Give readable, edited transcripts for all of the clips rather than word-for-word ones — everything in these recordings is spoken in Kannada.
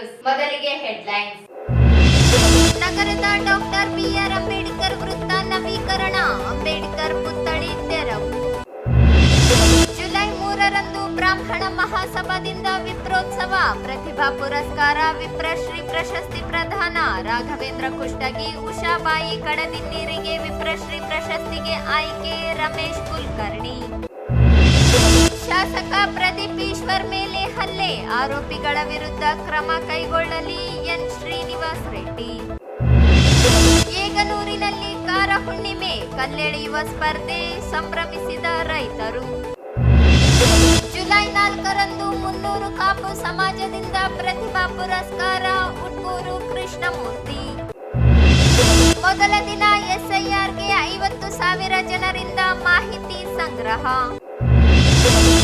ನ್ಯೂಸ್. ಮೊದಲಿಗೆ ಹೆಡ್ಲೈನ್ಸ್. ನಗರದ ಡಾಕ್ಟರ್ ಬಿ.ಆರ್. ಅಂಬೇಡ್ಕರ್ ವೃತ್ತ ನವೀಕರಣ, ಅಂಬೇಡ್ಕರ್ ಪುತ್ಥಳಿ ತೆರವು. ಜುಲೈ 3ರಂದು ಬ್ರಾಹ್ಮಣ ಮಹಾಸಭಾದಿಂದ ವಿಪ್ರೋತ್ಸವ, ಪ್ರತಿಭಾ ಪುರಸ್ಕಾರ, ವಿಪ್ರಶ್ರೀ ಪ್ರಶಸ್ತಿ ಪ್ರದಾನ. ರಾಘವೇಂದ್ರ ಕುಷ್ಟಗಿ, ಉಷಾಬಾಯಿ ಕಡದಿನ್ನೀರಿಗೆ ವಿಪ್ರಶ್ರೀ ಪ್ರಶಸ್ತಿಗೆ ಆಯ್ಕೆ. ರಮೇಶ್ ಕುಲಕರ್ಣಿ. ಶಾಸಕ ಪ್ರದೀಪ್ ಈಶ್ವರ್ ಮೇಲೆ ಹಲ್ಲೆ, ಆರೋಪಿಗಳ ವಿರುದ್ಧ ಕ್ರಮ ಕೈಗೊಳ್ಳಲಿ. ಎನ್. ಶ್ರೀನಿವಾಸ್ ರೆಡ್ಡಿ. ಏಗನೂರಿನಲ್ಲಿ ಕಾರ ಹುಣ್ಣಿಮೆ, ಕಲ್ಲೆಳೆಯುವ ಸ್ಪರ್ಧೆ, ಸಂಭ್ರಮಿಸಿದ ರೈತರು. ಜುಲೈ 4ರಂದು 300 ಕಾಪು ಸಮಾಜದಿಂದ ಪ್ರತಿಭಾ ಪುರಸ್ಕಾರ, ಉಟ್ಕೂರು ಕೃಷ್ಣಮೂರ್ತಿ. ಮೊದಲ ದಿನ ಎಸ್ಐಆರ್ಗೆ 50,000 ಜನರಿಂದ ಮಾಹಿತಿ ಸಂಗ್ರಹ.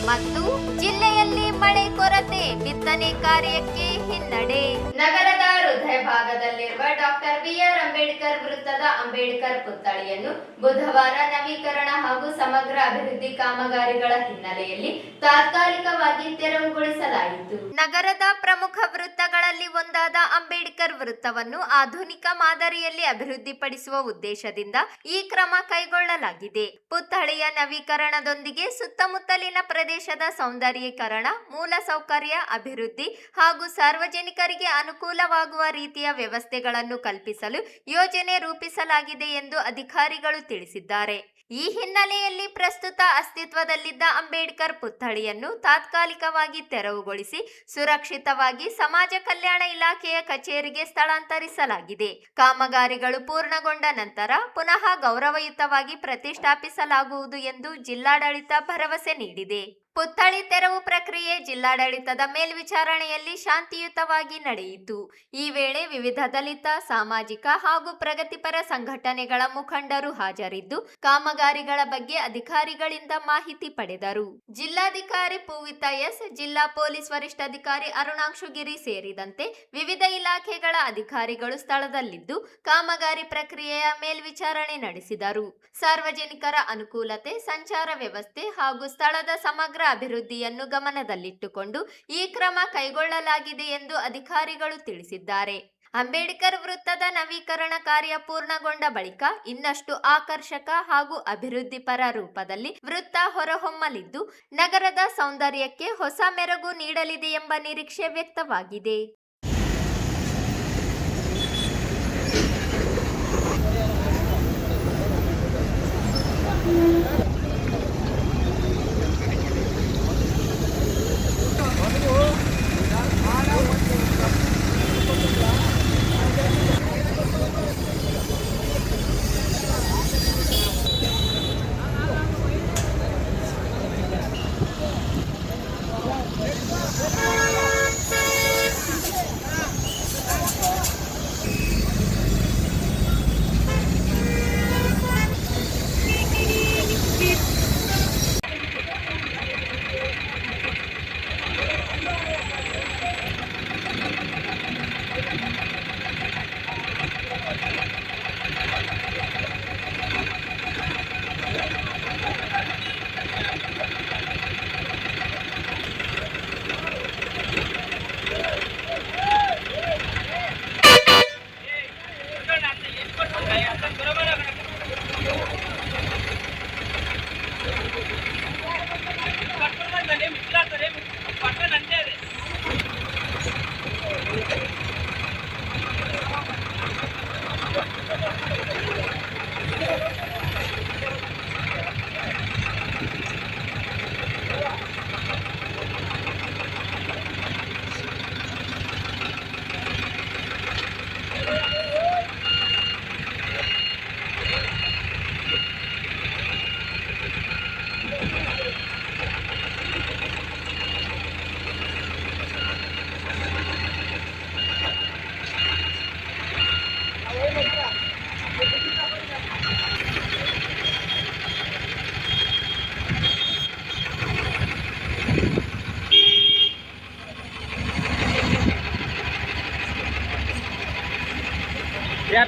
ಮತ್ತು ಜಿಲ್ಲೆಯಲ್ಲಿ ಮಳೆ ಕೊರತೆ, ಬಿತ್ತನೆ ಕಾರ್ಯಕ್ಕೆ ಹಿನ್ನಡೆ. ನಗರದ ಹೃದಯ ಭಾಗದಲ್ಲಿರುವ ಡಾಕ್ಟರ್ ಬಿ.ಆರ್. ಅಂಬೇಡ್ಕರ್ ವೃತ್ತದ ಅಂಬೇಡ್ಕರ್ ಪುತ್ಥಳಿಯನ್ನು ಬುಧವಾರ ನವೀಕರಣ ಹಾಗೂ ಸಮಗ್ರ ಅಭಿವೃದ್ಧಿ ಕಾಮಗಾರಿಗಳ ಹಿನ್ನೆಲೆಯಲ್ಲಿ ತಾತ್ಕಾಲಿಕವಾಗಿ ತೆರವುಗೊಳಿಸಲಾಯಿತು. ನಗರದ ಪ್ರಮುಖ ವೃತ್ತಗಳಲ್ಲಿ ಒಂದಾದ ಅಂಬೇಡ್ಕರ್ ವೃತ್ತವನ್ನು ಆಧುನಿಕ ಮಾದರಿಯಲ್ಲಿ ಅಭಿವೃದ್ಧಿಪಡಿಸುವ ಉದ್ದೇಶದಿಂದ ಈ ಕ್ರಮ ಕೈಗೊಳ್ಳಲಾಗಿದೆ. ಪುತ್ಥಳಿಯ ನವೀಕರಣದೊಂದಿಗೆ ಸುತ್ತಮುತ್ತಲಿನ ಪ್ರದೇಶದ ಸೌಂದರ್ಯೀಕರಣ, ಮೂಲಸೌಕರ್ಯ ಅಭಿವೃದ್ಧಿ ಹಾಗೂ ಸಾರ್ವಜನಿಕರಿಗೆ ಅನುಕೂಲವಾಗುವ ರೀತಿಯ ವ್ಯವಸ್ಥೆಗಳನ್ನು ಕಲ್ಪಿಸಲು ಯೋಜನೆ ರೂಪಿಸಲಾಗಿದೆ ಎಂದು ಅಧಿಕಾರಿಗಳು ತಿಳಿಸಿದ್ದಾರೆ. ಈ ಹಿನ್ನೆಲೆಯಲ್ಲಿ ಪ್ರಸ್ತುತ ಅಸ್ತಿತ್ವದಲ್ಲಿದ್ದ ಅಂಬೇಡ್ಕರ್ ಪುತ್ಥಳಿಯನ್ನು ತಾತ್ಕಾಲಿಕವಾಗಿ ತೆರವುಗೊಳಿಸಿ ಸುರಕ್ಷಿತವಾಗಿ ಸಮಾಜ ಕಲ್ಯಾಣ ಇಲಾಖೆಯ ಕಚೇರಿಗೆ ಸ್ಥಳಾಂತರಿಸಲಾಗಿದೆ. ಕಾಮಗಾರಿಗಳು ಪೂರ್ಣಗೊಂಡ ನಂತರ ಪುನಃ ಗೌರವಯುತವಾಗಿ ಪ್ರತಿಷ್ಠಾಪಿಸಲಾಗುವುದು ಎಂದು ಜಿಲ್ಲಾಡಳಿತ ಭರವಸೆ ನೀಡಿದೆ. ಪುತ್ಥಳಿ ತೆರವು ಪ್ರಕ್ರಿಯೆ ಜಿಲ್ಲಾಡಳಿತದ ಮೇಲ್ವಿಚಾರಣೆಯಲ್ಲಿ ಶಾಂತಿಯುತವಾಗಿ ನಡೆಯಿತು. ಈ ವೇಳೆ ವಿವಿಧ ದಲಿತ, ಸಾಮಾಜಿಕ ಹಾಗೂ ಪ್ರಗತಿಪರ ಸಂಘಟನೆಗಳ ಮುಖಂಡರು ಹಾಜರಿದ್ದು ಕಾಮಗಾರಿಗಳ ಬಗ್ಗೆ ಅಧಿಕಾರಿಗಳಿಂದ ಮಾಹಿತಿ ಪಡೆದರು. ಜಿಲ್ಲಾಧಿಕಾರಿ ಪೂವಿತಾ ಎಸ್, ಜಿಲ್ಲಾ ಪೊಲೀಸ್ ವರಿಷ್ಠಾಧಿಕಾರಿ ಅರುಣಾಕ್ಷುಗಿರಿ ಸೇರಿದಂತೆ ವಿವಿಧ ಇಲಾಖೆಗಳ ಅಧಿಕಾರಿಗಳು ಸ್ಥಳದಲ್ಲಿದ್ದು ಕಾಮಗಾರಿ ಪ್ರಕ್ರಿಯೆಯ ಮೇಲ್ವಿಚಾರಣೆ ನಡೆಸಿದರು. ಸಾರ್ವಜನಿಕರ ಅನುಕೂಲತೆ, ಸಂಚಾರ ವ್ಯವಸ್ಥೆ ಹಾಗೂ ಸ್ಥಳದ ಸಮಗ್ರ ಅಭಿವೃದ್ಧಿಯನ್ನು ಗಮನದಲ್ಲಿಟ್ಟುಕೊಂಡು ಈ ಕ್ರಮ ಕೈಗೊಳ್ಳಲಾಗಿದೆ ಎಂದು ಅಧಿಕಾರಿಗಳು ತಿಳಿಸಿದ್ದಾರೆ. ಅಂಬೇಡ್ಕರ್ ವೃತ್ತದ ನವೀಕರಣ ಕಾರ್ಯ ಪೂರ್ಣಗೊಂಡ ಬಳಿಕ ಇನ್ನಷ್ಟು ಆಕರ್ಷಕ ಹಾಗೂ ಅಭಿವೃದ್ಧಿಪರ ರೂಪದಲ್ಲಿ ವೃತ್ತ ಹೊರಹೊಮ್ಮಲಿದ್ದು ನಗರದ ಸೌಂದರ್ಯಕ್ಕೆ ಹೊಸ ಮೆರುಗು ನೀಡಲಿದೆ ಎಂಬ ನಿರೀಕ್ಷೆ ವ್ಯಕ್ತವಾಗಿದೆ.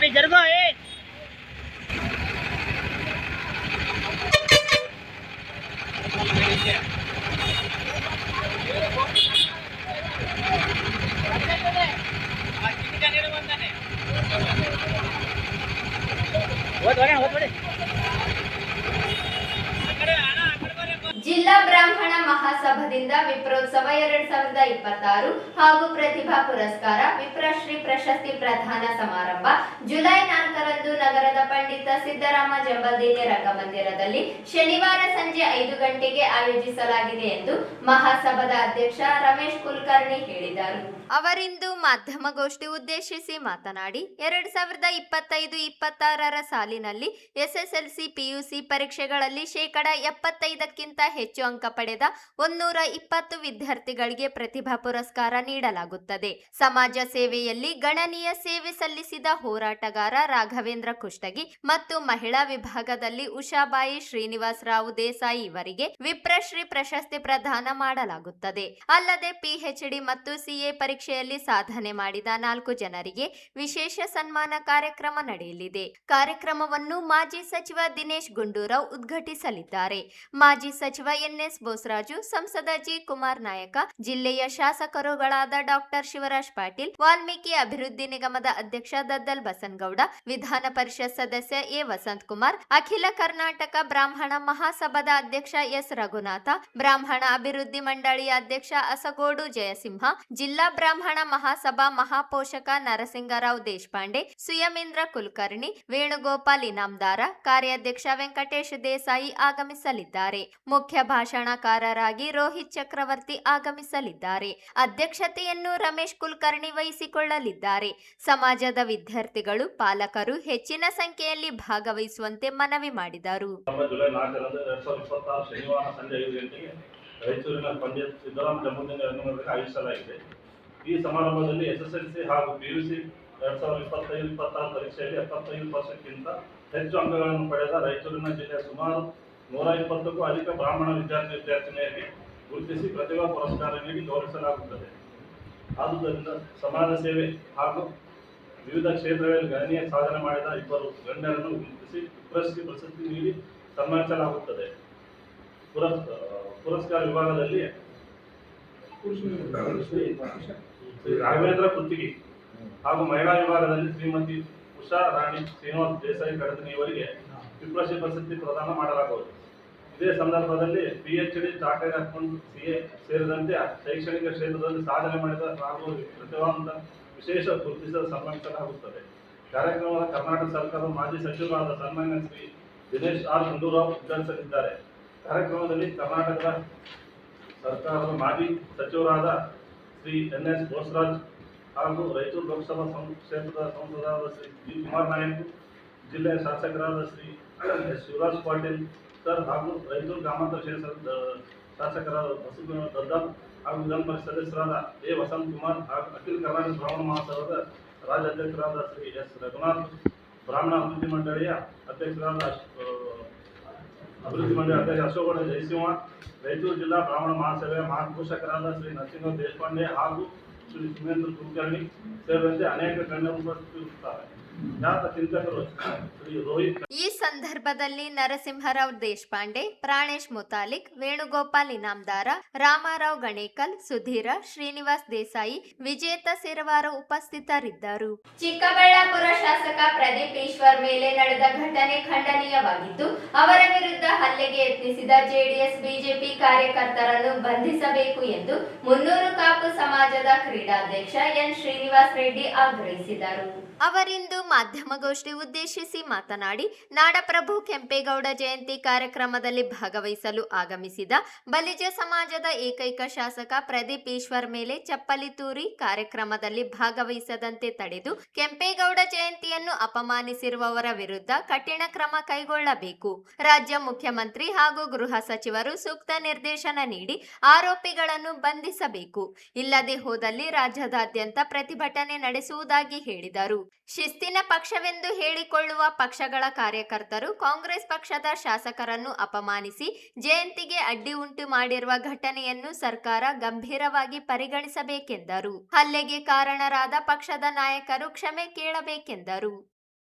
पे जरगो ए ಜಿಲ್ಲಾ ಬ್ರಾಹ್ಮಣ ಮಹಾಸಭಾದಿಂದ ವಿಪ್ರೋತ್ಸವ 2026 ಹಾಗೂ ಪ್ರತಿಭಾ ಪುರಸ್ಕಾರ ವಿಪ್ರಶ್ರೀ ಪ್ರಶಸ್ತಿ ಪ್ರದಾನ ಸಮಾರಂಭ ಜುಲೈ 4ರಂದು ನಗರದ ಪಂಡಿತ ಸಿದ್ದರಾಮ ಜಂಬಲ್ದಿನ್ನಿ ರಂಗಮಂದಿರದಲ್ಲಿ ಶನಿವಾರ ಸಂಜೆ 5 ಗಂಟೆಗೆ ಆಯೋಜಿಸಲಾಗಿದೆ ಎಂದು ಮಹಾಸಭಾದ ಅಧ್ಯಕ್ಷ ರಮೇಶ್ ಕುಲಕರ್ಣಿ ಹೇಳಿದರು. ಅವರಿಂದು ಮಾಧ್ಯಮಗೋಷ್ಠಿ ಉದ್ದೇಶಿಸಿ ಮಾತನಾಡಿ 2025-26ರ ಸಾಲಿನಲ್ಲಿ ಎಸ್ಎಸ್ಎಲ್ಸಿ ಪಿಯುಸಿ ಪರೀಕ್ಷೆಗಳಲ್ಲಿ 75%ಕ್ಕಿಂತ ಹೆಚ್ಚು ಅಂಕ ಪಡೆದ 120 ವಿದ್ಯಾರ್ಥಿಗಳಿಗೆ ಪ್ರತಿಭಾ ಪುರಸ್ಕಾರ ನೀಡಲಾಗುತ್ತದೆ. ಸಮಾಜ ಸೇವೆಯಲ್ಲಿ ಗಣನೀಯ ಸೇವೆ ಸಲ್ಲಿಸಿದ ಹೋರಾಟಗಾರ ರಾಘವೇಂದ್ರ ಕುಷ್ಟಗಿ ಮತ್ತು ಮಹಿಳಾ ವಿಭಾಗದಲ್ಲಿ ಉಷಾಬಾಯಿ ಶ್ರೀನಿವಾಸ ರಾವ್ ದೇಸಾಯಿ ಇವರಿಗೆ ವಿಪ್ರಶ್ರೀ ಪ್ರಶಸ್ತಿ ಪ್ರದಾನ ಮಾಡಲಾಗುತ್ತದೆ. ಅಲ್ಲದೆ ಪಿಎಚ್ಡಿ ಮತ್ತು ಸಿಎ ಪರೀಕ್ಷೆಯಲ್ಲಿ ಸಾಧನೆ ಮಾಡಿದ 4 ಜನರಿಗೆ ವಿಶೇಷ ಸನ್ಮಾನ ಕಾರ್ಯಕ್ರಮ ನಡೆಯಲಿದೆ. ಕಾರ್ಯಕ್ರಮವನ್ನು ಮಾಜಿ ಸಚಿವ ದಿನೇಶ್ ಗುಂಡೂರಾವ್ ಉದ್ಘಾಟಿಸಲಿದ್ದಾರೆ. ಮಾಜಿ ಸಚಿವ ಎನ್ಎಸ್ ಬೋಸರಾಜು, ಸಂಸದ ಜಿ ಕುಮಾರ್ ನಾಯಕ, ಜಿಲ್ಲೆಯ ಶಾಸಕರುಗಳಾದ ಡಾಕ್ಟರ್ ಶಿವರಾಜ್ ಪಾಟೀಲ್, ವಾಲ್ಮೀಕಿ ಅಭಿವೃದ್ಧಿ ನಿಗಮದ ಅಧ್ಯಕ್ಷ ದದ್ದಲ್ ಬಸನಗೌಡ, ವಿಧಾನ ಪರಿಷತ್ ಸದಸ್ಯ ಎ ವಸಂತ್ ಕುಮಾರ್, ಅಖಿಲ ಕರ್ನಾಟಕ ಬ್ರಾಹ್ಮಣ ಮಹಾಸಭಾದ ಅಧ್ಯಕ್ಷ ಎಸ್ ರಘುನಾಥ, ಬ್ರಾಹ್ಮಣ ಅಭಿವೃದ್ಧಿ ಮಂಡಳಿಯ ಅಧ್ಯಕ್ಷ ಅಸಗೋಡು ಜಯಸಿಂಹ, ಜಿಲ್ಲಾ ಬ್ರಾಹ್ಮಣ ಮಹಾಸಭಾ ಮಹಾಪೋಷಕ ನರಸಿಂಗರಾವ್ ದೇಶಪಾಂಡೆ, ಸುಯಮೀಂದ್ರ ಕುಲಕರ್ಣಿ, ವೇಣುಗೋಪಾಲ್ ಇನಾಮದಾರ, ಕಾರ್ಯಾಧ್ಯಕ್ಷ ವೆಂಕಟೇಶ್ ದೇಸಾಯಿ ಆಗಮಿಸಲಿದ್ದಾರೆ. ಮುಖ್ಯ ಭಾಷಣಕಾರರಾಗಿ ರೋಹಿತ್ ಚಕ್ರವರ್ತಿ ಆಗಮಿಸಲಿದ್ದಾರೆ. ಅಧ್ಯಕ್ಷತೆಯನ್ನು ರಮೇಶ್ ಕುಲಕರ್ಣಿ ವಹಿಸಿಕೊಳ್ಳಲಿದ್ದಾರೆ. ಸಮಾಜದ ವಿದ್ಯಾರ್ಥಿಗಳು, ಪಾಲಕರು ಹೆಚ್ಚಿನ ಸಂಖ್ಯೆಯಲ್ಲಿ ಭಾಗವಹಿಸುವಂತೆ ಮನವಿ ಮಾಡಿದರು. ಜುಲೈ 4ರಂದು 2026 ಶನಿವಾರ ಸಂಜೆ 5 ಗಂಟೆಗೆ ರಾಯಚೂರಿನ ಪಂಡಿತ್ ಸಿದ್ದರಾಮ ಜಂಬಲ್ದಿನ್ನಿ ರಂಗಮಂದಿರದಲ್ಲಿ ಆಯೋಜಿಸಲಾಗಿದೆ. ಈ ಸಮಾರಂಭದಲ್ಲಿ ಎಸ್ಎಸ್ಎಲ್ಸಿ ಹಾಗೂ ಪಿಯುಸಿ 2025-26 ಪರೀಕ್ಷೆಯಲ್ಲಿ 75%ಕ್ಕಿಂತ ಹೆಚ್ಚು ಅಂಕಗಳನ್ನು ಪಡೆದ ರಾಯಚೂರಿನ ಜಿಲ್ಲೆಯ ಸುಮಾರು 120ಕ್ಕೂ ಅಧಿಕ ಬ್ರಾಹ್ಮಣ ವಿದ್ಯಾರ್ಥಿನಿಯರಿಗೆ ಗುರುತಿಸಿ ಪ್ರತಿಭಾ ಪುರಸ್ಕಾರ ನೀಡಿ ಗೌರವಿಸಲಾಗುತ್ತದೆ. ಆದುದರಿಂದ ಸಮಾಜ ಸೇವೆ ಹಾಗೂ ವಿವಿಧ ಕ್ಷೇತ್ರಗಳಲ್ಲಿ ಗಣನೀಯ ಸಾಧನೆ ಮಾಡಿದ 2 ಗಣ್ಯರನ್ನು ಗುರುತಿಸಿ ವಿಪ್ರಶ್ರೀ ಪ್ರಶಸ್ತಿ ನೀಡಿ ಸನ್ಮಾನಿಸಲಾಗುತ್ತದೆ. ಪುರಸ್ಕಾರ ವಿಭಾಗದಲ್ಲಿ ಶ್ರೀ ರಾಘವೇಂದ್ರ ಕುಷ್ಟಗಿ ಹಾಗೂ ಮಹಿಳಾ ವಿಭಾಗದಲ್ಲಿ ಶ್ರೀಮತಿ ಉಷಾ ರಾಣಿ ಶ್ರೀನಿವಾಸ ದೇಸಾಯಿ ಕಡತನಿ ಇವರಿಗೆ ವಿಪ್ರಶ್ರೀ ಪ್ರಶಸ್ತಿ ಪ್ರದಾನ ಮಾಡಲಾಗುವುದು. ಇದೇ ಸಂದರ್ಭದಲ್ಲಿ ಪಿಎಚ್ಡಿ, ಚಾರ್ಟರ್ಡ್ ಅಕೌಂಟ್, ಸಿಎ ಸೇರಿದಂತೆ ಶೈಕ್ಷಣಿಕ ಕ್ಷೇತ್ರದಲ್ಲಿ ಸಾಧನೆ ಮಾಡಿದ ಹಾಗೂ ಪ್ರತಿಭಾವಂತ ವಿಶೇಷ ಗುರುತಿಸಿ ಸನ್ಮಾನಿಸಲಾಗುತ್ತದೆ. ಕಾರ್ಯಕ್ರಮದ ಕರ್ನಾಟಕ ಸರ್ಕಾರದ ಮಾಜಿ ಸಚಿವರಾದ ಸನ್ಮಾನ್ಯ ಶ್ರೀ ದಿನೇಶ್ ಆರ್ ಗುಂಡೂರಾವ್ ಉದ್ಘಾಟಿಸಲಿದ್ದಾರೆ. ಕಾರ್ಯಕ್ರಮದಲ್ಲಿ ಕರ್ನಾಟಕದ ಸರ್ಕಾರದ ಮಾಜಿ ಸಚಿವರಾದ ಶ್ರೀ ಎನ್ಎಸ್ ಬೋಸರಾಜ್ ಹಾಗೂ ರಾಯಚೂರು ಲೋಕಸಭಾ ಕ್ಷೇತ್ರದ ಸಂಸದರಾದ ಶ್ರೀ ಜಿ ಕುಮಾರ್ ನಾಯಕ್, ಜಿಲ್ಲೆಯ ಶಾಸಕರಾದ ಶ್ರೀ ಎಸ್ ಶಿವರಾಜ್ ಪಾಟೀಲ್ ಸರ್ ಹಾಗೂ ರಾಯಚೂರು ಗ್ರಾಮಾಂತರ ಕ್ಷೇತ್ರದ ಶಾಸಕರಾದ ಬಸವರಾಜ ದದ್ದಲ್ ಹಾಗೂ ವಿಧಾನ ಪರಿಷತ್ ಸದಸ್ಯರಾದ ಎ ವಸಂತ್ ಕುಮಾರ್ ಹಾಗೂ ಅಖಿಲ ಕರ್ನಾಟಕ ಬ್ರಾಹ್ಮಣ ಮಹಾಸಭಾದ ರಾಜ್ಯಾಧ್ಯಕ್ಷರಾದ ಶ್ರೀ ಎಸ್ ರಘುನಾಥ್, ಬ್ರಾಹ್ಮಣ ಅಭಿವೃದ್ಧಿ ಮಂಡಳಿಯ ಅಧ್ಯಕ್ಷರಾದ ಅಧ್ಯಕ್ಷ ಅಶೋಕ ಜಯಸಿಂಹ, ರಾಯಚೂರು ಜಿಲ್ಲಾ ಬ್ರಾಹ್ಮಣ ಮಹಾಸಭೆಯ ಮಹಾಪೋಷಕರಾದ ಶ್ರೀ ನರಸಿಂಗರಾವ್ ದೇಶಪಾಂಡೆ ಹಾಗೂ ಶ್ರೀ ಸುಮೇಂದ್ರ ಕುಲಕರ್ಣಿ ಸೇರಿದಂತೆ ಅನೇಕ ಗಣ್ಯರು ಉಪಸ್ಥಿತರಿರುತ್ತಾರೆ. ಈ ಸಂದರ್ಭದಲ್ಲಿ ನರಸಿಂಹರಾವ್ ದೇಶಪಾಂಡೆ, ಪ್ರಾಣೇಶ್ ಮುತಾಲಿಕ್, ವೇಣುಗೋಪಾಲ್ ಇನಾಮದಾರ, ರಾಮರಾವ್ ಗಣೇಕಲ್, ಸುಧೀರ, ಶ್ರೀನಿವಾಸ್ ದೇಸಾಯಿ, ವಿಜೇತ ಸೇರವಾರ ಉಪಸ್ಥಿತರಿದ್ದರು. ಚಿಕ್ಕಬಳ್ಳಾಪುರ ಶಾಸಕ ಪ್ರದೀಪ್ ಈಶ್ವರ್ ಮೇಲೆ ನಡೆದ ಘಟನೆ ಖಂಡನೀಯವಾಗಿದ್ದು, ಅವರ ವಿರುದ್ಧ ಹಲ್ಲೆಗೆ ಯತ್ನಿಸಿದ ಜೆಡಿಎಸ್ ಬಿಜೆಪಿ ಕಾರ್ಯಕರ್ತರನ್ನು ಬಂಧಿಸಬೇಕು ಎಂದು ಮುನ್ನೂರು ಕಾಪು ಸಮಾಜದ ಕ್ರೀಡಾಧ್ಯಕ್ಷ ಎನ್ ಶ್ರೀನಿವಾಸ್ ರೆಡ್ಡಿ ಆಗ್ರಹಿಸಿದರು. ಅವರಿಂದು ಮಾಧ್ಯಮಗೋಷ್ಠಿ ಉದ್ದೇಶಿಸಿ ಮಾತನಾಡಿ, ನಾಡಪ್ರಭು ಕೆಂಪೇಗೌಡ ಜಯಂತಿ ಕಾರ್ಯಕ್ರಮದಲ್ಲಿ ಭಾಗವಹಿಸಲು ಆಗಮಿಸಿದ ಬಲಿಜ ಸಮಾಜದ ಏಕೈಕ ಶಾಸಕ ಪ್ರದೀಪ್ ಈಶ್ವರ್ ಮೇಲೆ ಚಪ್ಪಲಿ ತೂರಿ ಕಾರ್ಯಕ್ರಮದಲ್ಲಿ ಭಾಗವಹಿಸದಂತೆ ತಡೆದು ಕೆಂಪೇಗೌಡ ಜಯಂತಿಯನ್ನು ಅಪಮಾನಿಸಿರುವವರ ವಿರುದ್ಧ ಕಠಿಣ ಕ್ರಮ ಕೈಗೊಳ್ಳಬೇಕು. ರಾಜ್ಯ ಮುಖ್ಯಮಂತ್ರಿ ಹಾಗೂ ಗೃಹ ಸಚಿವರು ಸೂಕ್ತ ನಿರ್ದೇಶನ ನೀಡಿ ಆರೋಪಿಗಳನ್ನು ಬಂಧಿಸಬೇಕು. ಇಲ್ಲದೆ ಹೋದಲ್ಲಿ ರಾಜ್ಯದಾದ್ಯಂತ ಪ್ರತಿಭಟನೆ ನಡೆಸುವುದಾಗಿ ಹೇಳಿದರು. ಶಿಸ್ತಿನ ಪಕ್ಷವೆಂದು ಹೇಳಿಕೊಳ್ಳುವ ಪಕ್ಷಗಳ ಕಾರ್ಯಕರ್ತರು ಕಾಂಗ್ರೆಸ್ ಪಕ್ಷದ ಶಾಸಕರನ್ನು ಅಪಮಾನಿಸಿ ಜಯಂತಿಗೆ ಅಡ್ಡಿ ಉಂಟು ಮಾಡಿರುವ ಘಟನೆಯನ್ನು ಸರ್ಕಾರ ಗಂಭೀರವಾಗಿ ಪರಿಗಣಿಸಬೇಕೆಂದರು. ಹಲ್ಲೆಗೆ ಕಾರಣರಾದ ಪಕ್ಷದ ನಾಯಕರು ಕ್ಷಮೆ ಕೇಳಬೇಕೆಂದರು.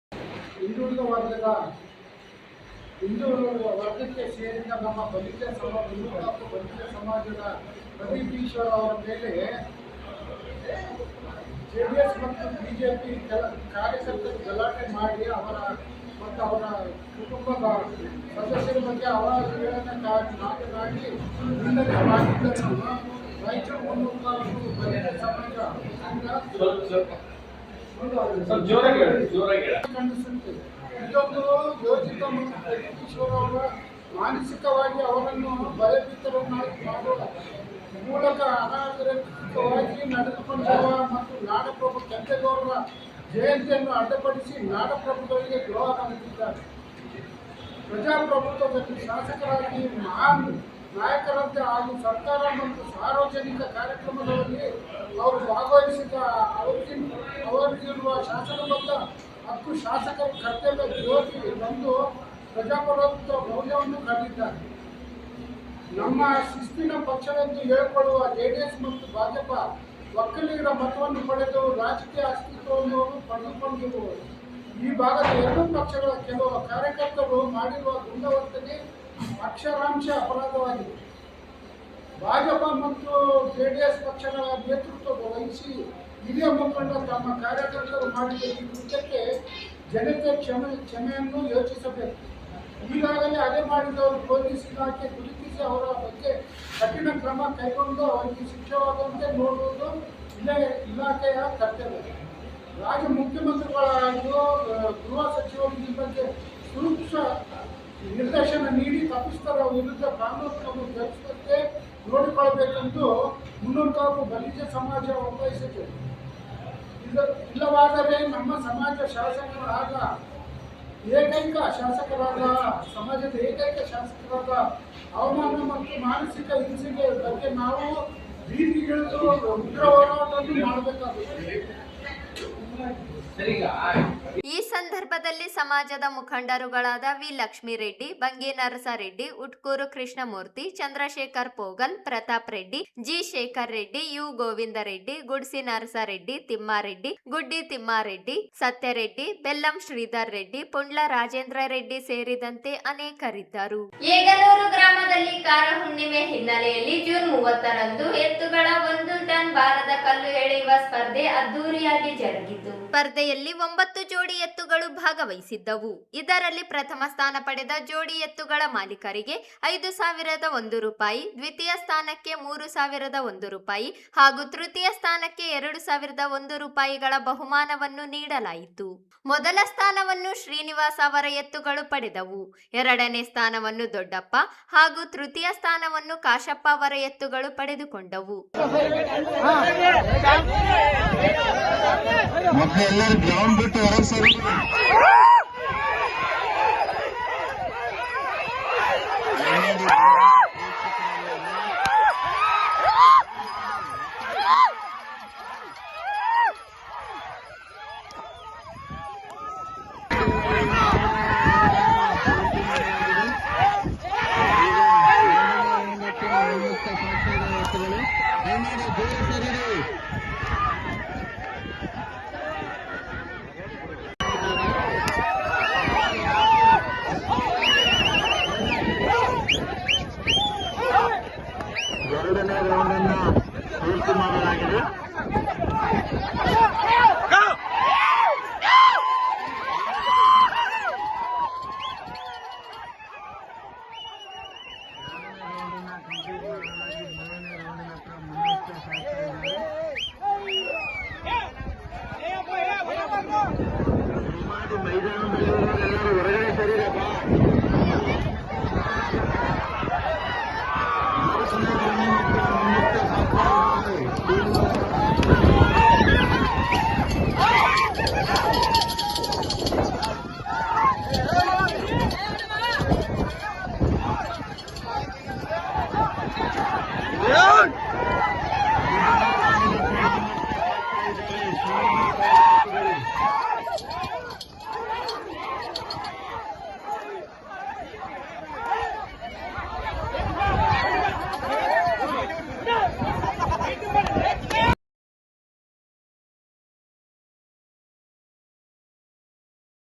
ಹಿಂದುಳಿದ ವರ್ಗಕ್ಕೆ ಸೇರಿದ ನಮ್ಮ ಬಲಿಜ ಸಮಾಜದ ಪ್ರದೀಪ್ ಈಶ್ವರ್ ಅವರ ಮೇಲೆ JDS ಮತ್ತು BJP ಕಾರ್ಯಕರ್ತರು ಗಲಾಟೆ ಮಾಡಿ ಅವರ ಕುಟುಂಬದ ಸದಸ್ಯರ ಬಗ್ಗೆ ಅವಹೇಳನ ಮಾತನಾಡಿ ನಿಂದನೆ ಮಾಡಿದ್ದನ್ನು ರಾಯಚೂರು ಮುನ್ನೂರು ತಾಲೂಕು ಬಲಿತ ಸಮಾಜ ಖಂಡಿಸುತ್ತದೆ. ಇದೊಂದು ಯೋಜಿತ ಮತ್ತು ಜಗದೀಶ್ವರ ಅವರ ಮಾನಸಿಕವಾಗಿ ಅವರನ್ನು ಭಯಭೀತರನ್ನಾಗಿ ಮಾಡುವ ಮೂಲಕ ಅನಾಗರಿಕವಾಗಿ ನಡೆದುಕೊಂಡಿರುವ ಮತ್ತು ನಾಡಪ್ರಭು ಕೆಂಪೇಗೌಡರ ಜಯಂತಿಯನ್ನು ಅಡ್ಡಪಡಿಸಿ ನಾಡಪ್ರಭುಗಳಿಗೆ ದ್ರೋಹ ಮಾಡಿದ್ದಾರೆ. ಪ್ರಜಾಪ್ರಭುತ್ವದಲ್ಲಿ ಶಾಸಕರಾಗಿ ಮಹಾನ್ ನಾಯಕರಂತೆ ಹಾಗೂ ಸರ್ಕಾರ ಮತ್ತು ಸಾರ್ವಜನಿಕ ಕಾರ್ಯಕ್ರಮಗಳಲ್ಲಿ ಅವರು ಭಾಗವಹಿಸಿದ ಅವರಿಗಿರುವ ಶಾಸನಬದ್ಧ ಹಕ್ಕು ಶಾಸಕರ ಕರ್ತವ್ಯ ಜ್ಯೋತಿ ತಂದು ಪ್ರಜಾಪ್ರಭುತ್ವ ಮೌಲ್ಯವನ್ನು ಕಂಡಿದ್ದಾರೆ. ನಮ್ಮ ಶಿಸ್ತಿನ ಪಕ್ಷವೆಂದು ಹೇಳಿಕೊಳ್ಳುವ JDS ಮತ್ತು ಭಾಜಪ ಒಕ್ಕಲಿಗರ ಮತವನ್ನು ಪಡೆದು ರಾಜಕೀಯ ಅಸ್ತಿತ್ವವನ್ನು ಪಡೆದುಕೊಂಡಿರುವುದು. ಈ ಭಾಗದ ಎರಡೂ ಪಕ್ಷಗಳ ಕೆಲವು ಕಾರ್ಯಕರ್ತರು ಮಾಡಿರುವ ಗುಂಡವರ್ತನೆ ಅಕ್ಷರಾಂಶ ಅಪರಾಧವಾಗಿದೆ. ಭಾಜಪ ಮತ್ತು JDS ಪಕ್ಷಗಳ ನೇತೃತ್ವ ವಹಿಸಿ ಹಿರಿಯ ಮುಖಂಡ ತಮ್ಮ ಕಾರ್ಯಕರ್ತರು ಮಾಡಿದ ಈ ಕೃತ್ಯಕ್ಕೆ ಜನತೆ ಕ್ಷಮೆಯನ್ನು ಯೋಚಿಸಬೇಕು. ಈಗಾಗಲೇ ಅದೇ ಮಾಡಿದವರು ಪೊಲೀಸ್ ಇಲಾಖೆ ಗುರುತಿಸಿ ಅವರ ಬಗ್ಗೆ ಕಠಿಣ ಕ್ರಮ ಕೈಗೊಂಡು ಅವರಿಗೆ ಶಿಕ್ಷೆಯಾದಂತೆ ನೋಡುವುದು ಇಲಾಖೆಯ ಕರ್ತವ್ಯ. ರಾಜ್ಯ ಮುಖ್ಯಮಂತ್ರಿಗಳಾಗಿಯೂ ಗೃಹ ಸಚಿವರು ಈ ಬಗ್ಗೆ ಸೂಕ್ಷ್ಮ ನಿರ್ದೇಶನ ನೀಡಿ ತಪ್ಪಿತರ ವಿರುದ್ಧ ಕಾನೂನು ಕ್ರಮ ಜರುಗಿಸುವಂತೆ ನೋಡಿಕೊಳ್ಳಬೇಕೆಂದು ಮುನ್ನೂರು ತಾಲೂಕು ಬಲಿಜ ಸಮಾಜ ಒತ್ತಾಯಿಸಿದೆ. ಇಲ್ಲವಾದರೆ ನಮ್ಮ ಸಮಾಜದ ಶಾಸಕರಾದ ಅವಮಾನ ಮತ್ತು ಮಾನಸಿಕ ಹಿಂಸೆಗೆ ಬಗ್ಗೆ ನಾವು ಬೀದಿಗಿಳಿದು ಉಗ್ರ ಹೋರಾಟವನ್ನು ಮಾಡಬೇಕಾಗುತ್ತದೆ. ಈ ಸಂದರ್ಭದಲ್ಲಿ ಸಮಾಜದ ಮುಖಂಡರುಗಳಾದ V Lakshmireddy, Bangi Narasareddy, Utkur Krishnamurthy, Chandrashekar Pogal, Pratap Reddy, G Shekar Reddy, U Govindareddy, Gudsi Narasareddy, Thimmareddy, Guddi Thimmareddy, Satyareddy, Bellam Sridhar Reddy, Pundla Rajendra Reddy ಸೇರಿದಂತೆ ಅನೇಕರಿದ್ದರು. ಏಗನೂರು ಗ್ರಾಮದಲ್ಲಿ ಕಾರ ಹುಣ್ಣಿಮೆ ಹಿನ್ನೆಲೆಯಲ್ಲಿ ಜೂನ್ 30ರಂದು ಎತ್ತುಗಳ 1 ಟನ್ ಭಾರದ ಕಲ್ಲು ಎಳೆಯುವ ಸ್ಪರ್ಧೆ ಅದ್ದೂರಿಯಾಗಿ ಜರುಗಿತು. ಸ್ಪರ್ಧೆಯಲ್ಲಿ 9 ಜೋಡಿ ಎತ್ತುಗಳು ಭಾಗವಹಿಸಿದ್ದವು. ಇದರಲ್ಲಿ ಪ್ರಥಮ ಸ್ಥಾನ ಪಡೆದ ಜೋಡಿ ಎತ್ತುಗಳ ಮಾಲೀಕರಿಗೆ 5,001 ರೂಪಾಯಿ, ದ್ವಿತೀಯ ಸ್ಥಾನಕ್ಕೆ 3,001 ರೂಪಾಯಿ ಹಾಗೂ ತೃತೀಯ ಸ್ಥಾನಕ್ಕೆ 2,001 ರೂಪಾಯಿಗಳ ಬಹುಮಾನವನ್ನು ನೀಡಲಾಯಿತು. ಮೊದಲ ಸ್ಥಾನವನ್ನು ಶ್ರೀನಿವಾಸ್ ಅವರ ಎತ್ತುಗಳು ಪಡೆದವು. ಎರಡನೇ ಸ್ಥಾನವನ್ನು ದೊಡ್ಡಪ್ಪ ಹಾಗೂ ತೃತೀಯ ಸ್ಥಾನವನ್ನು ಕಾಶಪ್ಪ ಅವರ ಎತ್ತುಗಳು ಪಡೆದುಕೊಂಡವು. ಎಲ್ಲರೂ ಗ್ರೌಂಡ್ ಬಿಟ್ಟು ಹೊರಗೆ ಸರಿ.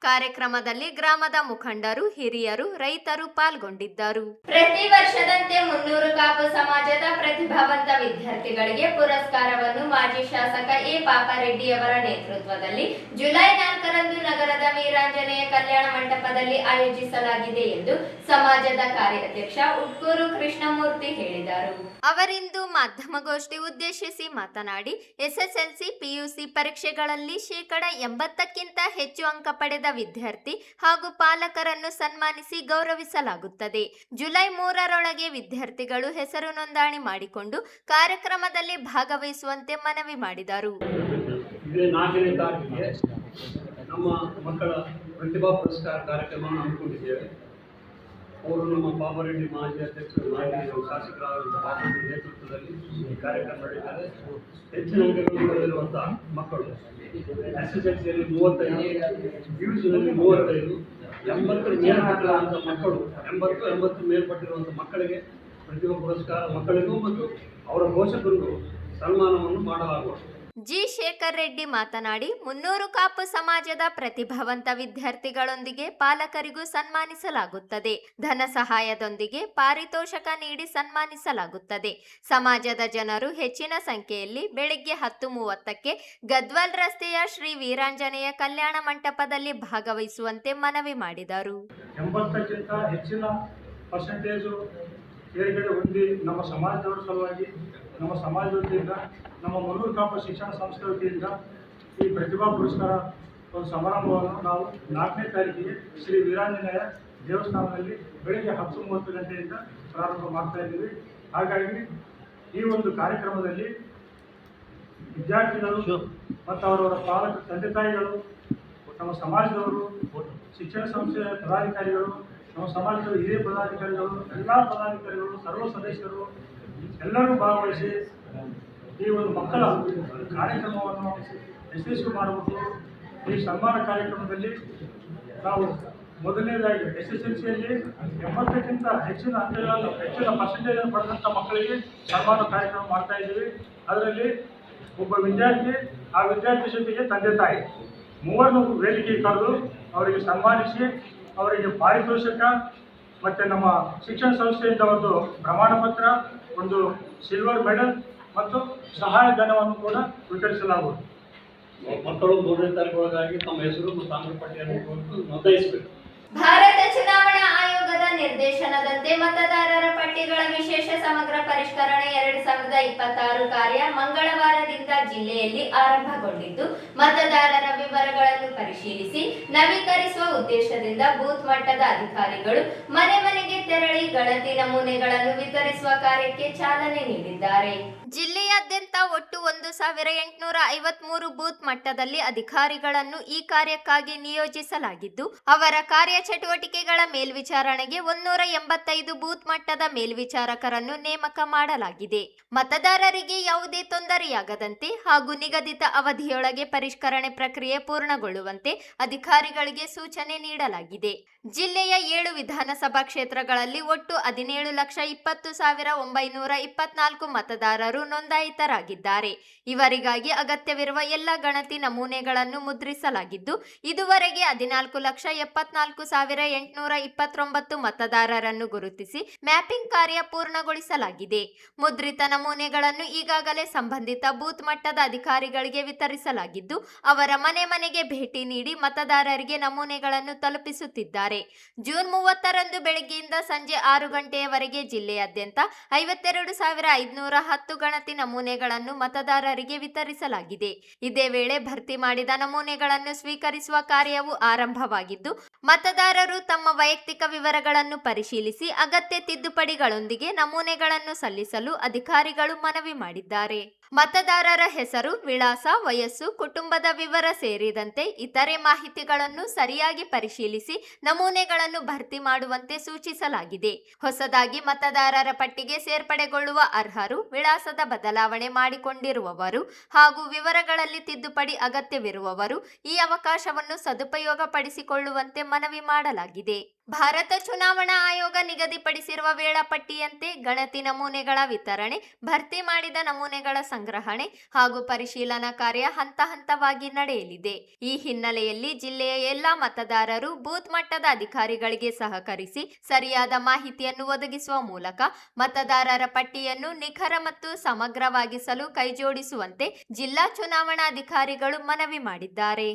ಕಾರ್ಯಕ್ರಮದಲ್ಲಿ ಗ್ರಾಮದ ಮುಖಂಡರು, ಹಿರಿಯರು, ರೈತರು ಪಾಲ್ಗೊಂಡಿದ್ದರು. ಪ್ರತಿ ವರ್ಷದಂತೆ 300 ಕಾಪು ಸಮಾಜದ ಪ್ರತಿಭಾವಂತ ವಿದ್ಯಾರ್ಥಿಗಳಿಗೆ ಪುರಸ್ಕಾರವನ್ನು ಮಾಜಿ ಶಾಸಕ ಎ ಪಾಪಾರೆಡ್ಡಿ ಅವರ ನೇತೃತ್ವದಲ್ಲಿ ಜುಲೈ 4ರಂದು ನಗರದ ವೀರಾಂಜನೇಯ ಕಲ್ಯಾಣ ಮಂಟಪದಲ್ಲಿ ಆಯೋಜಿಸಲಾಗಿದೆ ಎಂದು ಸಮಾಜದ ಕಾರ್ಯಾಧ್ಯಕ್ಷ ಉಟ್ಕೂರು ಕೃಷ್ಣಮೂರ್ತಿ ಹೇಳಿದರು. ಅವರಿಂದು ಮಾಧ್ಯಮಗೋಷ್ಠಿ ಉದ್ದೇಶಿಸಿ ಮಾತನಾಡಿ, ಎಸ್ಎಸ್ಎಲ್ಸಿ, ಪಿಯುಸಿ ಪರೀಕ್ಷೆಗಳಲ್ಲಿ 80%ಕ್ಕಿಂತ ಹೆಚ್ಚು ಅಂಕ ಪಡೆದ ವಿದ್ಯಾರ್ಥಿ ಹಾಗೂ ಪಾಲಕರನ್ನು ಸನ್ಮಾನಿಸಿ ಗೌರವಿಸಲಾಗುತ್ತದೆ. ಜುಲೈ 3ರೊಳಗೆ ವಿದ್ಯಾರ್ಥಿಗಳು ಹೆಸರು ನೋಂದಣಿ ಮಾಡಿಕೊಂಡು ಕಾರ್ಯಕ್ರಮದಲ್ಲಿ ಭಾಗವಹಿಸುವಂತೆ ಮನವಿ ಮಾಡಿದರು. ಇದೇ 4ನೇ ತಾರೀಕಿಗೆ ನಮ್ಮ ಮಕ್ಕಳ ಪ್ರತಿಭಾ ಪುರಸ್ಕಾರ ಕಾರ್ಯಕ್ರಮವನ್ನು ಹಮ್ಮಿಕೊಂಡಿದ್ದೇವೆ. ಅವರು ನಮ್ಮ ಪಾಪಾರೆಡ್ಡಿ ಮಾಜಿ ಅಧ್ಯಕ್ಷರು, ಮಾಜಿ ಶಾಸಕರಾದ ಪಾಪಾರೆಡ್ಡಿ ನೇತೃತ್ವದಲ್ಲಿ ಈ ಕಾರ್ಯಕ್ರಮ ನಡೆಯುತ್ತದೆ. ಹೆಚ್ಚಿನ ಅಂಕಗಳನ್ನು ಪಡೆದಿರುವಂಥ ಮಕ್ಕಳು SSLCಯಲ್ಲಿ 35, PUCನಲ್ಲಿ 35, 80 ಮೇಲ್ಪಟ್ಟಿರುವಂಥ ಮಕ್ಕಳು 80 ಮೇಲ್ಪಟ್ಟಿರುವಂಥ ಮಕ್ಕಳಿಗೆ ಪ್ರತಿಭಾ ಪುರಸ್ಕಾರ ಮಕ್ಕಳಿಗೂ ಮತ್ತು ಅವರ ಪೋಷಕರಿಗೂ ಸನ್ಮಾನವನ್ನು ಮಾಡಲಾಗುವುದು. ಜಿ. ಶೇಖರ್ ರೆಡ್ಡಿ ಮಾತನಾಡಿ, 300 ಕಾಪು ಸಮಾಜದ ಪ್ರತಿಭಾವಂತ ವಿದ್ಯಾರ್ಥಿಗಳೊಂದಿಗೆ ಪಾಲಕರಿಗೂ ಸನ್ಮಾನಿಸಲಾಗುತ್ತದೆ. ಧನ ಸಹಾಯದೊಂದಿಗೆ ಪಾರಿತೋಷಕ ನೀಡಿ ಸನ್ಮಾನಿಸಲಾಗುತ್ತದೆ. ಸಮಾಜದ ಜನರು ಹೆಚ್ಚಿನ ಸಂಖ್ಯೆಯಲ್ಲಿ ಬೆಳಗ್ಗೆ 10:30ಕ್ಕೆ ಗದ್ವಾಲ್ ರಸ್ತೆಯ ಶ್ರೀ ವೀರಾಂಜನೇಯ ಕಲ್ಯಾಣ ಮಂಟಪದಲ್ಲಿ ಭಾಗವಹಿಸುವಂತೆ ಮನವಿ ಮಾಡಿದರು. 80ಕ್ಕಿಂತ ಹೆಚ್ಚಿನ ಪರ್ಸೆಂಟೇಜು ತೇರ್ಗಡೆ ಹೊಂದಿ ನಮ್ಮ ಸಮಾಜದವರ ಸಲುವಾಗಿ, ನಮ್ಮ ಸಮಾಜದ ವತಿಯಿಂದ, ನಮ್ಮ 300 ಕಾಪು ಶಿಕ್ಷಣ ಸಂಸ್ಥೆ ವತಿಯಿಂದ ಈ ಪ್ರತಿಭಾ ಪುರಸ್ಕಾರ ಒಂದು ಸಮಾರಂಭವನ್ನು ನಾವು 4ನೇ ತಾರೀಕಿಗೆ ಶ್ರೀ ವೀರಾಂಜನೇಯ ದೇವಸ್ಥಾನದಲ್ಲಿ ಬೆಳಗ್ಗೆ 10:30 ಗಂಟೆಯಿಂದ ಪ್ರಾರಂಭ ಮಾಡ್ತಾ ಇದ್ದೀವಿ. ಹಾಗಾಗಿ ಈ ಒಂದು ಕಾರ್ಯಕ್ರಮದಲ್ಲಿ ವಿದ್ಯಾರ್ಥಿಗಳು ಮತ್ತು ಅವರವರ ಪಾಲಕ ತಂದೆ ತಾಯಿಗಳು, ನಮ್ಮ ಸಮಾಜದವರು, ಶಿಕ್ಷಣ ಸಂಸ್ಥೆಯ ಪದಾಧಿಕಾರಿಗಳು, ನಮ್ಮ ಸಮಾಜದ ಹಿರಿಯ ಪದಾಧಿಕಾರಿಗಳು, ಎಲ್ಲ ಪದಾಧಿಕಾರಿಗಳು, ಸರ್ವ ಸದಸ್ಯರು ಎಲ್ಲರೂ ಭಾಗವಹಿಸಿ ಈ ಒಂದು ಮಕ್ಕಳ ಕಾರ್ಯಕ್ರಮವನ್ನು ಯಶಸ್ವಿ ಮಾಡಬೇಕು. ಈ ಸನ್ಮಾನ ಕಾರ್ಯಕ್ರಮದಲ್ಲಿ ನಾವು ಮೊದಲನೇದಾಗಿ SSLCಯಲ್ಲಿ 80ಕ್ಕಿಂತ ಹೆಚ್ಚಿನ ಪರ್ಸೆಂಟೇಜನ್ನು ಪಡೆದಂಥ ಮಕ್ಕಳಿಗೆ ಸನ್ಮಾನ ಕಾರ್ಯಕ್ರಮ ಮಾಡ್ತಾ ಇದ್ದೀವಿ. ಅದರಲ್ಲಿ ಒಬ್ಬ ವಿದ್ಯಾರ್ಥಿ, ಆ ವಿದ್ಯಾರ್ಥಿ ಜೊತೆಗೆ ತಂದೆ ತಾಯಿ ಮೂವರನ್ನು ವೇದಿಕೆ ಕರೆದು ಅವರಿಗೆ ಸನ್ಮಾನಿಸಿ ಅವರಿಗೆ ಪಾರಿತೋಷಕ ಮತ್ತು ನಮ್ಮ ಶಿಕ್ಷಣ ಸಂಸ್ಥೆಯಿಂದ ಒಂದು ಪ್ರಮಾಣ ಪತ್ರ, ಒಂದು ಸಿಲ್ವರ್ ಮೆಡಲ್ ಮತ್ತು ಸಹಾಯಧನವನ್ನು ಕೂಡ ವಿತರಿಸಲಾಗುವುದು. ಮಕ್ಕಳು 3ನೇ ತಾರೀಕು ತಮ್ಮ ಹೆಸರು ಮತ್ತು ಅಂಕಪಟ್ಟಿಯನ್ನು ನೋಂದಾಯಿಸಬೇಕು. ಭಾರತ ಚುನಾವಣಾ ಆಯೋಗದ ನಿರ್ದೇಶನದಂತೆ ಮತದಾರರ ಪಟ್ಟಿಗಳ ವಿಶೇಷ ಸಮಗ್ರ ಪರಿಷ್ಕರಣೆ 2026 ಕಾರ್ಯ ಮಂಗಳವಾರದಿಂದ ಜಿಲ್ಲೆಯಲ್ಲಿ ಆರಂಭಗೊಂಡಿದ್ದು, ಮತದಾರರ ವಿವರಗಳನ್ನು ಪರಿಶೀಲಿಸಿ ನವೀಕರಿಸುವ ಉದ್ದೇಶದಿಂದ ಬೂತ್ ಮಟ್ಟದ ಅಧಿಕಾರಿಗಳು ಮನೆ ಮನೆಗೆ ತೆರಳಿ ಗಣತಿ ನಮೂನೆಗಳನ್ನು ವಿತರಿಸುವ ಕಾರ್ಯಕ್ಕೆ ಚಾಲನೆ ನೀಡಿದ್ದಾರೆ. ಜಿಲ್ಲೆಯಾದ್ಯಂತ ಒಟ್ಟು 1853 ಬೂತ್ ಮಟ್ಟದಲ್ಲಿ ಅಧಿಕಾರಿಗಳನ್ನು ಈ ಕಾರ್ಯಕ್ಕಾಗಿ ನಿಯೋಜಿಸಲಾಗಿದ್ದು, ಅವರ ಕಾರ್ಯಚಟುವಟಿಕೆಗಳ ಮೇಲ್ವಿಚಾರಣೆಗೆ 185 ಬೂತ್ ಮಟ್ಟದ ಮೇಲ್ವಿಚಾರಕರನ್ನು ನೇಮಕ ಮಾಡಲಾಗಿದೆ. ಮತದಾರರಿಗೆ ಯಾವುದೇ ತೊಂದರೆಯಾಗದಂತೆ ಹಾಗೂ ನಿಗದಿತ ಅವಧಿಯೊಳಗೆ ಪರಿಷ್ಕರಣೆ ಪ್ರಕ್ರಿಯೆ ಪೂರ್ಣಗೊಳ್ಳುವಂತೆ ಅಧಿಕಾರಿಗಳಿಗೆ ಸೂಚನೆ ನೀಡಲಾಗಿದೆ. ಜಿಲ್ಲೆಯ 7 ವಿಧಾನಸಭಾ ಕ್ಷೇತ್ರಗಳಲ್ಲಿ ಒಟ್ಟು 17,20,924 ಮತದಾರರು ನೋಂದಾಯಿತರಾಗಿದ್ದಾರೆ. ಇವರಿಗಾಗಿ ಅಗತ್ಯವಿರುವ ಎಲ್ಲ ಗಣತಿ ನಮೂನೆಗಳನ್ನು ಮುದ್ರಿಸಲಾಗಿದ್ದು, ಇದುವರೆಗೆ 14,74,829 ಮತದಾರರನ್ನು ಗುರುತಿಸಿ ಮ್ಯಾಪಿಂಗ್ ಕಾರ್ಯ ಪೂರ್ಣಗೊಳಿಸಲಾಗಿದೆ. ಮುದ್ರಿತ ನಮೂನೆಗಳನ್ನು ಈಗಾಗಲೇ ಸಂಬಂಧಿತ ಬೂತ್ ಮಟ್ಟದ ಅಧಿಕಾರಿಗಳಿಗೆ ವಿತರಿಸಲಾಗಿದ್ದು, ಅವರ ಮನೆ ಮನೆಗೆ ಭೇಟಿ ನೀಡಿ ಮತದಾರರಿಗೆ ನಮೂನೆಗಳನ್ನು ತಲುಪಿಸುತ್ತಿದ್ದಾರೆ. ಜೂನ್ 30ರಂದು ಬೆಳಗ್ಗೆಯಿಂದ ಸಂಜೆ 6 ಗಂಟೆಯವರೆಗೆ ಜಿಲ್ಲೆಯಾದ್ಯಂತ 52,510 ಗಣತಿ ನಮೂನೆಗಳನ್ನು ಮತದಾರರಿಗೆ ವಿತರಿಸಲಾಗಿದೆ. ಇದೇ ವೇಳೆ ಭರ್ತಿ ಮಾಡಿದ ನಮೂನೆಗಳನ್ನು ಸ್ವೀಕರಿಸುವ ಕಾರ್ಯವು ಆರಂಭವಾಗಿದ್ದು, ಮತದಾರರು ತಮ್ಮ ವೈಯಕ್ತಿಕ ವಿವರಗಳನ್ನು ಪರಿಶೀಲಿಸಿ ಅಗತ್ಯ ತಿದ್ದುಪಡಿಗಳೊಂದಿಗೆ ನಮೂನೆಗಳನ್ನು ಸಲ್ಲಿಸಲು ಅಧಿಕಾರಿಗಳು ಮನವಿ ಮಾಡಿದ್ದಾರೆ. ಮತದಾರರ ಹೆಸರು, ವಿಳಾಸ, ವಯಸ್ಸು, ಕುಟುಂಬದ ವಿವರ ಸೇರಿದಂತೆ ಇತರೆ ಮಾಹಿತಿಗಳನ್ನು ಸರಿಯಾಗಿ ಪರಿಶೀಲಿಸಿ ನಮೂನೆಗಳನ್ನು ಭರ್ತಿ ಮಾಡುವಂತೆ ಸೂಚಿಸಲಾಗಿದೆ. ಹೊಸದಾಗಿ ಮತದಾರರ ಪಟ್ಟಿಗೆ ಸೇರ್ಪಡೆಗೊಳ್ಳುವ ಅರ್ಹರು, ವಿಳಾಸದ ಬದಲಾವಣೆ ಮಾಡಿಕೊಂಡಿರುವವರು ಹಾಗೂ ವಿವರಗಳಲ್ಲಿ ತಿದ್ದುಪಡಿ ಅಗತ್ಯವಿರುವವರು ಈ ಅವಕಾಶವನ್ನು ಸದುಪಯೋಗಪಡಿಸಿಕೊಳ್ಳುವಂತೆ ಮನವಿ ಮಾಡಲಾಗಿದೆ. ಭಾರತ ಚುನಾವಣಾ ಆಯೋಗ ನಿಗದಿಪಡಿಸಿರುವ ವೇಳಾಪಟ್ಟಿಯಂತೆ ಗಣತಿ ನಮೂನೆಗಳ ವಿತರಣೆ, ಭರ್ತಿ ಮಾಡಿದ ನಮೂನೆಗಳ ಸಂಗ್ರಹಣೆ ಹಾಗೂ ಪರಿಶೀಲನಾ ಕಾರ್ಯ ಹಂತ ಹಂತವಾಗಿ ನಡೆಯಲಿದೆ. ಈ ಹಿನ್ನೆಲೆಯಲ್ಲಿ ಜಿಲ್ಲೆಯ ಎಲ್ಲಾ ಮತದಾರರು ಬೂತ್ ಮಟ್ಟದ ಅಧಿಕಾರಿಗಳಿಗೆ ಸಹಕರಿಸಿ ಸರಿಯಾದ ಮಾಹಿತಿಯನ್ನು ಒದಗಿಸುವ ಮೂಲಕ ಮತದಾರರ ಪಟ್ಟಿಯನ್ನು ನಿಖರ ಮತ್ತು ಸಮಗ್ರವಾಗಿಸಲು ಕೈಜೋಡಿಸುವಂತೆ ಜಿಲ್ಲಾ ಚುನಾವಣಾಧಿಕಾರಿಗಳು ಮನವಿ ಮಾಡಿದ್ದಾರೆ.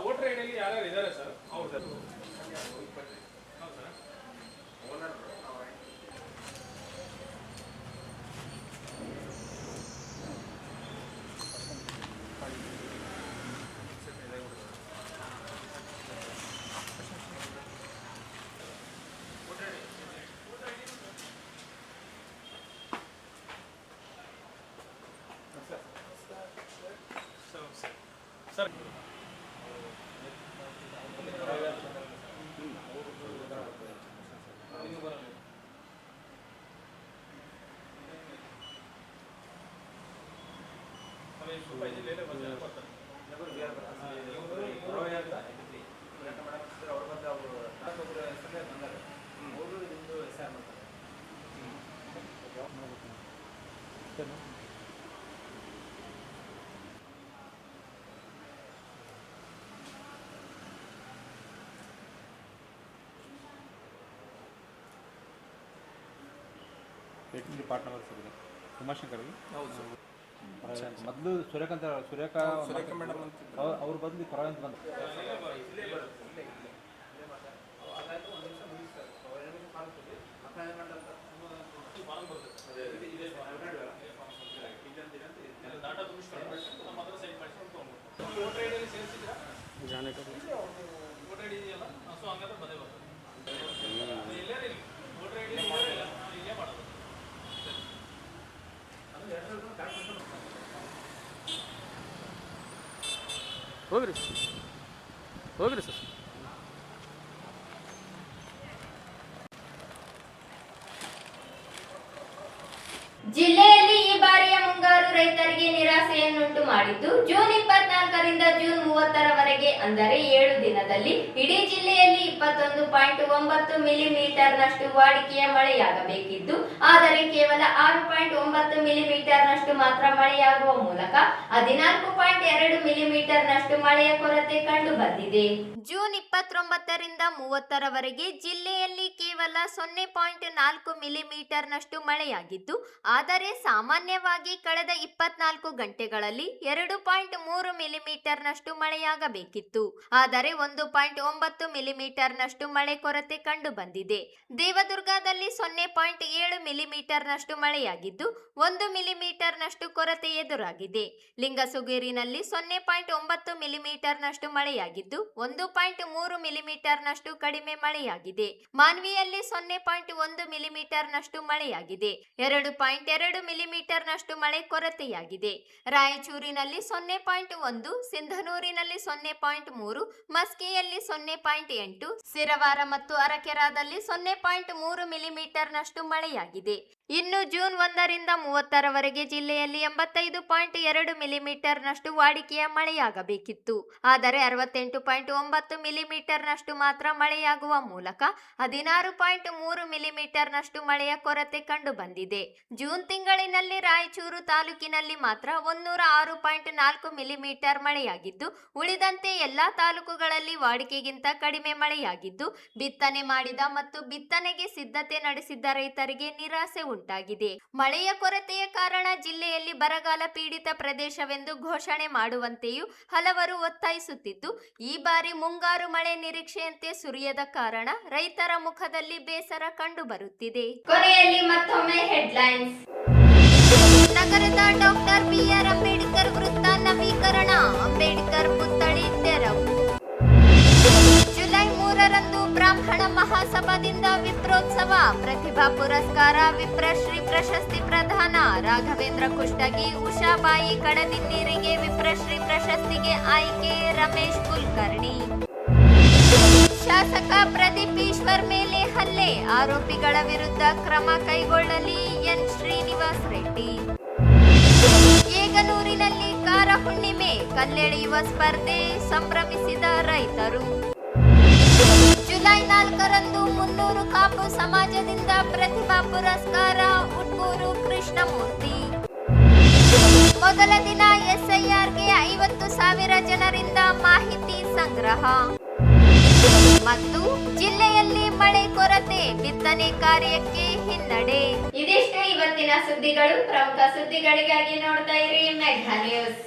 ವೋಟರ್ ಐಡಿಯಲ್ಲಿ ಯಾರ್ಯಾರು ಇದ್ದಾರೆ ಸರ್? ಹೌದು ಸರ್. ಸರ್ ಏಟಿಂಗ್ ಪಾರ್ಟ್ನರ್ ಸರ್ ಉಮಾಶಂಕರ್ಗೆ ಮೊದಲು ಸುರೇಖಾ ಮೇಡಮ್ ಅವ್ರ ಬದಲು ಪರವಾಗಿ ಬಂದ ಹೋಗ್ರಿ ಸರ್. ಜಿಲ್ಲೆಯಲ್ಲಿ ಈ ಬಾರಿಯ ಮುಂಗಾರು ರೈತರಿಗೆ ನಿರಾಸೆಯನ್ನುಂಟು ಮಾಡಿದ್ದು, ಜೂನ್ 24ರಿಂದ ಜೂನ್ 30ರವರೆಗೆ ಅಂದರೆ 7 ದಿನದಲ್ಲಿ ಇಡೀ ಜಿಲ್ಲೆಯಲ್ಲಿ 21.9 ಮಿಲಿಮೀಟರ್ನಷ್ಟು ವಾಡಿಕೆಯ ಮಳೆಯಾಗಬೇಕಿದ್ದು, ಆದರೆ ಕೇವಲ 6.9 ಮಿಲಿಮೀಟರ್ನಷ್ಟು ಮಾತ್ರ ಮಳೆಯಾಗುವ ಮೂಲಕ 14.2 ಮಿಲಿಮೀಟರ್ನಷ್ಟು ಮಳೆಯ ಕೊರತೆ ಕಂಡು ಬಂದಿದೆ. ಜೂನ್ 29ರಿಂದ 30ರವರೆಗೆ ಜಿಲ್ಲೆಯಲ್ಲಿ ಕೇವಲ 0.4 ಮಿಲಿಮೀಟರ್ನಷ್ಟು ಮಳೆಯಾಗಿದ್ದು, ಆದರೆ ಸಾಮಾನ್ಯವಾಗಿ ಕಳೆದ 24 ಗಂಟೆಗಳಲ್ಲಿ 2.3 ಮಿಲಿಮೀಟರ್ನಷ್ಟು ಮಳೆಯಾಗಬೇಕಿತ್ತು. ಆದರೆ 1.9 ಮಿಲಿಮೀಟರ್ನಷ್ಟು ಮಳೆ ಕೊರತೆ ಕಂಡು ಬಂದಿದೆ. ದೇವದುರ್ಗದಲ್ಲಿ 0.7 ಮಿಲಿಮೀಟರ್ನಷ್ಟು ಮಳೆಯಾಗಿದ್ದು, 1 ಮಿಲಿಮೀಟರ್ನಷ್ಟು ಕೊರತೆ ಎದುರಾಗಿದೆ. ಲಿಂಗಸುಗೂರಿನಲ್ಲಿ 0.9 ಮಿಲಿಮೀಟರ್ನಷ್ಟು ಮಳೆಯಾಗಿದ್ದು, 1.3 ಮಿಲಿಮೀಟರ್ನಷ್ಟು ಕಡಿಮೆ ಮಳೆಯಾಗಿದೆ. ಮಾನ್ವಿಯಲ್ಲಿ 0.1 ಮಿಲಿಮೀಟರ್ನಷ್ಟು ಮಳೆಯಾಗಿದೆ. 2.2 ಮಿಲಿಮೀಟರ್ನಷ್ಟು ಮಳೆ ಕೊರತೆಯಾಗಿದೆ. ರಾಯಚೂರಿನಲ್ಲಿ 0.1, ಸಿಂಧನೂರಿನಲ್ಲಿ 0.3, ಮಸ್ಕಿಯಲ್ಲಿ 0.8, ಸಿರವಾರ ಮತ್ತು ಅರಕೆರಾದಲ್ಲಿ 0.3 ಮಿಲಿಮೀಟರ್ನಷ್ಟು ಮಳೆಯಾಗಿದೆ. ಇನ್ನು ಜೂನ್ 1ರಿಂದ 30ರವರೆಗೆ ಜಿಲ್ಲೆಯಲ್ಲಿ 85.2 ಮಿಲಿಮೀಟರ್ನಷ್ಟು ವಾಡಿಕೆಯ ಮಳೆಯಾಗಬೇಕಿತ್ತು. ಆದರೆ 68.9 ಮಿಲಿಮೀಟರ್ನಷ್ಟು ಮಾತ್ರ ಮಳೆಯಾಗುವ ಮೂಲಕ 16.3 ಮಿಲಿಮೀಟರ್ನಷ್ಟು ಮಳೆಯ ಕೊರತೆ ಕಂಡು ಬಂದಿದೆ. ಜೂನ್ ತಿಂಗಳಿನಲ್ಲಿ ರಾಯಚೂರು ತಾಲೂಕಿನಲ್ಲಿ ಮಾತ್ರ 106.4 ಮಿಲಿಮೀಟರ್ ಮಳೆಯಾಗಿದ್ದು, ಉಳಿದಂತೆ ಎಲ್ಲಾ ತಾಲೂಕುಗಳಲ್ಲಿ ವಾಡಿಕೆಗಿಂತ ಕಡಿಮೆ ಮಳೆಯಾಗಿದ್ದು, ಬಿತ್ತನೆ ಮಾಡಿದ ಮತ್ತು ಬಿತ್ತನೆಗೆ ಸಿದ್ಧತೆ ನಡೆಸಿದ್ದ ರೈತರಿಗೆ ನಿರಾಸೆ ಉಂಟಾಗಿದೆ. ಮಳೆಯ ಕೊರತೆಯ ಕಾರಣ ಜಿಲ್ಲೆಯಲ್ಲಿ ಬರಗಾಲ ಪೀಡಿತ ಪ್ರದೇಶವೆಂದು ಘೋಷಣೆ ಮಾಡುವಂತೆಯೂ ಹಲವರು ಒತ್ತಾಯಿಸುತ್ತಿದ್ದು, ಈ ಬಾರಿ ಮುಂಗಾರು ಮಳೆ ನಿರೀಕ್ಷೆಯಂತೆ ಸುರಿಯದ ಕಾರಣ ರೈತರ ಮುಖದಲ್ಲಿ ಬೇಸರ ಕಂಡು ಬರುತ್ತಿದೆ. ಕೊನೆಯಲ್ಲಿ ಮತ್ತೊಮ್ಮೆ ಹೆಡ್ಲೈನ್ಸ್. ನಗರದ ಡಾಕ್ಟರ್ ಬಿ.ಆರ್. ಅಂಬೇಡ್ಕರ್ ವೃತ್ತ ನವೀಕರಣ, ಅಂಬೇಡ್ಕರ್ ಪುತ್ಥಳಿ ತೆರವು. ಜುಲೈ 3 3ರಂದು ಬ್ರಾಹ್ಮಣ ಮಹಾಸಭಾದಿಂದ ವಿಪ್ರೋತ್ಸವ ಪ್ರತಿಭಾ ಪುರಸ್ಕಾರ ವಿಪ್ರಶ್ರೀ ಪ್ರಶಸ್ತಿ ಪ್ರದಾನ ರಾಘವೇಂದ್ರ ಕುಷ್ಟಗಿ ಉಷಾಬಾಯಿ ಕಡದಿನ್ನೀರಿಗೆ ವಿಪ್ರಶ್ರೀ ಪ್ರಶಸ್ತಿಗೆ ಆಯ್ಕೆ ರಮೇಶ್ ಕುಲಕರ್ಣಿ. ಶಾಸಕ ಪ್ರದೀಪ್ ಈಶ್ವರ್ ಮೇಲೆ ಹಲ್ಲೆ ಆರೋಪಿಗಳ ವಿರುದ್ಧ ಕ್ರಮ ಕೈಗೊಳ್ಳಲಿ ಎನ್ ಶ್ರೀನಿವಾಸ್ ರೆಡ್ಡಿ. ಏಗನೂರಿನಲ್ಲಿ ಕಾರ ಹುಣ್ಣಿಮೆ ಕಲ್ಲೆಳೆಯುವ ಸ್ಪರ್ಧೆ ಸಂಭ್ರಮಿಸಿದ ರೈತರು. ಜುಲೈ 4ರಂದು 300 ಕಾಪು ಸಮಾಜದಿಂದ ಪ್ರತಿಭಾ ಪುರಸ್ಕಾರ ಉಟ್ಕೂರು ಕೃಷ್ಣಮೂರ್ತಿ. ಮೊದಲ ದಿನ ಎಸ್ಐಆರ್ಗೆ 50,000 ಜನರಿಂದ ಮಾಹಿತಿ ಸಂಗ್ರಹ ಮತ್ತು ಜಿಲ್ಲೆಯಲ್ಲಿ ಮಳೆ ಕೊರತೆ ಬಿತ್ತನೆ ಕಾರ್ಯಕ್ಕೆ ಹಿನ್ನಡೆ. ಇದಿಷ್ಟು ಇವತ್ತಿನ ಸುದ್ದಿಗಳು. ಪ್ರಮುಖ ಸುದ್ದಿಗಳಿಗಾಗಿ ನೋಡ್ತಾ ಇರಿ ಮೆಘಾ ನ್ಯೂಸ್.